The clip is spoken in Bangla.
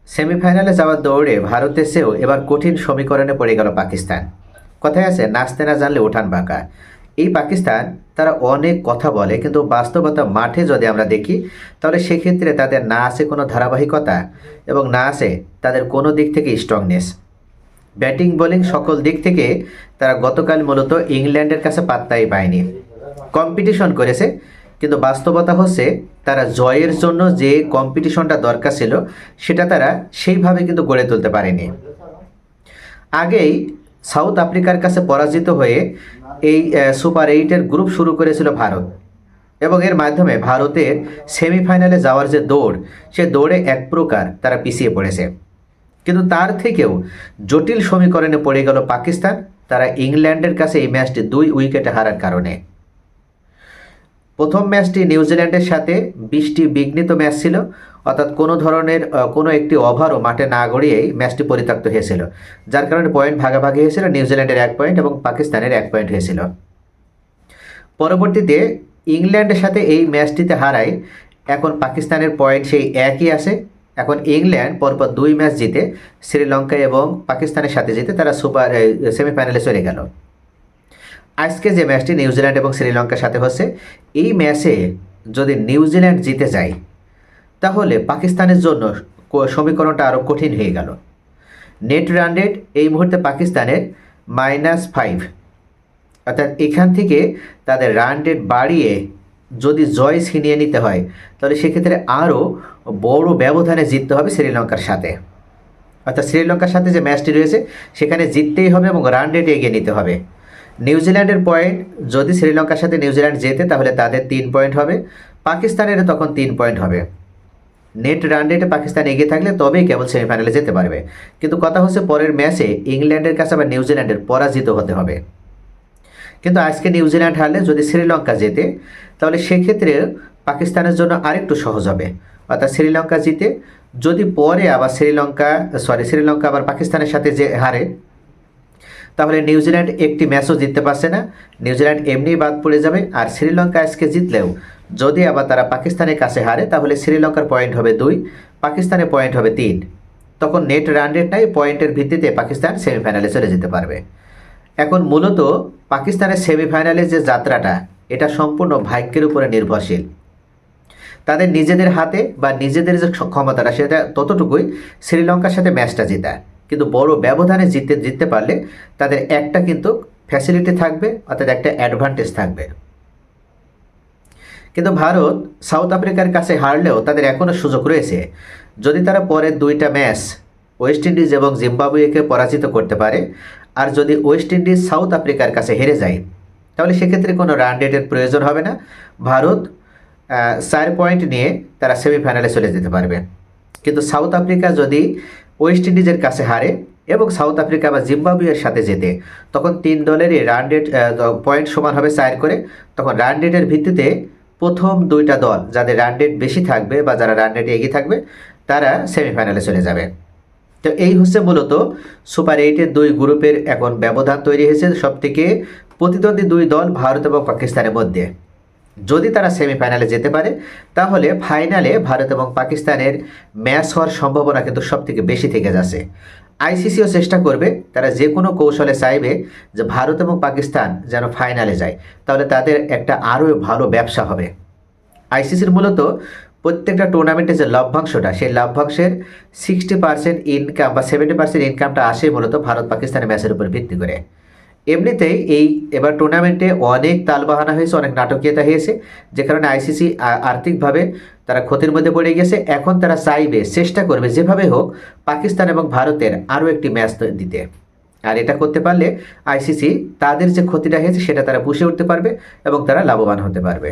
সেমিফাইনালে যাওয়ার দৌড়ে ভারতের চেয়েও এবার কঠিন সমীকরণে পড়ে গেল পাকিস্তান। কথায় আছে নাচতে না জানলে উঠান বাঁকা। এই পাকিস্তান তারা অনেক কথা বলে, কিন্তু বাস্তবতা মাঠে যদি আমরা দেখি তাহলে সেক্ষেত্রে তাদের না আছে কোনো ধারাবাহিকতা এবং না আছে তাদের কোনো দিক থেকে স্ট্রংনেস। ব্যাটিং বোলিং সকল দিক থেকে তারা গতকাল মূলত ইংল্যান্ডের কাছে পাত্তাই পায়নি। কম্পিটিশন করেছে, কিন্তু বাস্তবতা হচ্ছে তারা জয়ের জন্য যে কম্পিটিশনটা দরকার ছিল সেটা তারা সেইভাবে কিন্তু গড়ে তুলতে পারেনি। আগেই সাউথ আফ্রিকার কাছে পরাজিত হয়ে এই সুপার 8-এর গ্রুপ শুরু করেছিল ভারত, এবং এর মাধ্যমে ভারতের সেমিফাইনালে যাওয়ার যে দৌড়, সে দৌড়ে এক প্রকার তারা পিছিয়ে পড়েছে। কিন্তু তার থেকেও জটিল সমীকরণে পড়ে গেল পাকিস্তান, তারা ইংল্যান্ডের কাছে এই ম্যাচটি 2 উইকেটে হারার কারণে। প্রথম ম্যাচটি নিউজিল্যান্ডের সাথে 20টি বিঘ্নিত ম্যাচ ছিল, অর্থাৎ কোনো ধরনের কোনো একটি ওভারও মাঠে না গড়িয়েই ম্যাচটি পরিত্যক্ত হয়েছিল, যার কারণে পয়েন্ট ভাগাভাগি হয়েছিল। নিউজিল্যান্ডের 1 পয়েন্ট এবং পাকিস্তানের 1 পয়েন্ট হয়েছিল। পরবর্তীতে ইংল্যান্ডের সাথে এই ম্যাচটিতে হারায় এখন পাকিস্তানের পয়েন্ট সেই একই আছে। এখন ইংল্যান্ড পরপর 2 ম্যাচ জিতে শ্রীলঙ্কা এবং পাকিস্তানের সাথে জিতে তারা সেমিফাইনালে চলে গেল। আজকে যে ম্যাচটি নিউজিল্যান্ড এবং শ্রীলঙ্কার সাথে হচ্ছে, এই ম্যাচে যদি নিউজিল্যান্ড জিতে যায় তাহলে পাকিস্তানের জন্য সমীকরণটা আরও কঠিন হয়ে গেল। নেট রান রেট এই মুহূর্তে পাকিস্তানের -5, অর্থাৎ এখান থেকে তাদের রান রেট বাড়িয়ে যদি জয় ছিনিয়ে নিতে হয় তাহলে সেক্ষেত্রে আরও বড় ব্যবধানে জিততে হবে শ্রীলঙ্কার সাথে। অর্থাৎ শ্রীলঙ্কার সাথে যে ম্যাচটি রয়েছে সেখানে জিততেই হবে এবং রান রেট এগিয়ে নিতে হবে। নিউজিল্যান্ডের পয়েন্ট যদি শ্রীলঙ্কার সাথে নিউজিল্যান্ড জেতে তাহলে তাদের 3 পয়েন্ট হবে, পাকিস্তানের তখন 3 পয়েন্ট হবে। নেট রান রেটে পাকিস্তান এগিয়ে থাকলে তবেই কেবল সেমিফাইনালে যেতে পারবে। কিন্তু কথা হচ্ছে পরের ম্যাচে ইংল্যান্ডের কাছে আবার নিউজিল্যান্ডের পরাজিত হতে হবে। কিন্তু আজকে নিউজিল্যান্ড হারলে যদি শ্রীলঙ্কা জেতে তাহলে সেক্ষেত্রে পাকিস্তানের জন্য আরেকটু সহজ হবে। অর্থাৎ শ্রীলঙ্কা জিতে যদি পরে আবার শ্রীলঙ্কা আবার পাকিস্তানের সাথে যে হারে, তাহলে নিউজিল্যান্ড একটি ম্যাচও জিততে পারছে না, নিউজিল্যান্ড এমনিই বাদ পড়ে যাবে। আর শ্রীলঙ্কা আজকে জিতলেও যদি আবার তারা পাকিস্তানের কাছে হারে তাহলে শ্রীলঙ্কার পয়েন্ট হবে 2, পাকিস্তানের পয়েন্ট হবে 3। তখন নেট রান রেট নাই, পয়েন্টের ভিত্তিতে পাকিস্তান সেমিফাইনালে চলে যেতে পারবে। এখন মূলত পাকিস্তানের সেমিফাইনালে যে যাত্রাটা, এটা সম্পূর্ণ ভাগ্যের উপরে নির্ভরশীল। তাদের নিজেদের হাতে বা নিজেদের যে ক্ষমতাটা সেটা ততটুকুই শ্রীলঙ্কার সাথে ম্যাচটা জেতা, কিন্তু বড় ব্যবধানে জিততে পারলে তাদের একটা কিন্তু ফ্যাসিলিটি থাকবে, অর্থাৎ একটা অ্যাডভান্টেজ থাকবে। কিন্তু ভারত সাউথ আফ্রিকার কাছে হারলেও তাদের এখনও সুযোগ রয়েছে। যদি তারা পরের 2টা ম্যাচ ওয়েস্ট ইন্ডিজ এবং জিম্বাবুয়েকে পরাজিত করতে পারে, আর যদি ওয়েস্ট ইন্ডিজ সাউথ আফ্রিকার কাছে হেরে যায় তাহলে সেক্ষেত্রে কোনো রান রেটের প্রয়োজন হবে না। ভারত 4 পয়েন্ট নিয়ে তারা সেমিফাইনালে চলে যেতে পারবে। কিন্তু সাউথ আফ্রিকা যদি ওয়েস্ট ইন্ডিজের কাছে হারে এবং সাউথ আফ্রিকা বা জিম্বাবুয়ের সাথে যেতে, তখন 3 দলেরই রান রেট পয়েন্ট সমান হবে 4 করে। তখন রান রেটের ভিত্তিতে প্রথম 2টা দল যাদের রান রেট বেশি থাকবে বা যারা রান রেটে এগিয়ে থাকবে তারা সেমিফাইনালে চলে যাবে। তো এই হচ্ছে মূলত সুপার 8-এর 2 গ্রুপের এখন ব্যবধান তৈরি হয়েছে সবথেকে প্রতিদ্বন্দ্বী 2 দল ভারত এবং পাকিস্তানের মধ্যে। যদি তারা সেমিফাইনালে যেতে পারে তাহলে ফাইনালে ভারত এবং পাকিস্তানের ম্যাচ হওয়ার সম্ভাবনা কিন্তু সবথেকে বেশি থেকে যাচ্ছে। আইসিসিও চেষ্টা করবে, তারা যে কোনো কৌশলে চাইবে যে ভারত এবং পাকিস্তান যেন ফাইনালে যায়, তাহলে তাদের একটা আরও ভালো ব্যবসা হবে। আইসিসির মূলত প্রত্যেকটা টুর্নামেন্টে যে লভ্যাংশটা, সেই লভ্যাংশের 60% ইনকাম বা 70% ইনকামটা আসে মূলত ভারত পাকিস্তানের ম্যাচের উপর ভিত্তি করে। এমনিতেই এবার টুর্নামেন্টে অনেক তালবাহানা হয়েছে, অনেক নাটকীয়তা হয়েছে, যে কারণে আইসিসি আর্থিকভাবে তারা ক্ষতির মধ্যে পড়ে গেছে। এখন তারা চাইবে, চেষ্টা করবে যেভাবে হোক পাকিস্তান এবং ভারতের আরও একটি ম্যাচ দিতে। আর এটা করতে পারলে আইসিসি তাদের যে ক্ষতিটা হয়েছে সেটা তারা পুষে উঠতে পারবে এবং তারা লাভবান হতে পারবে।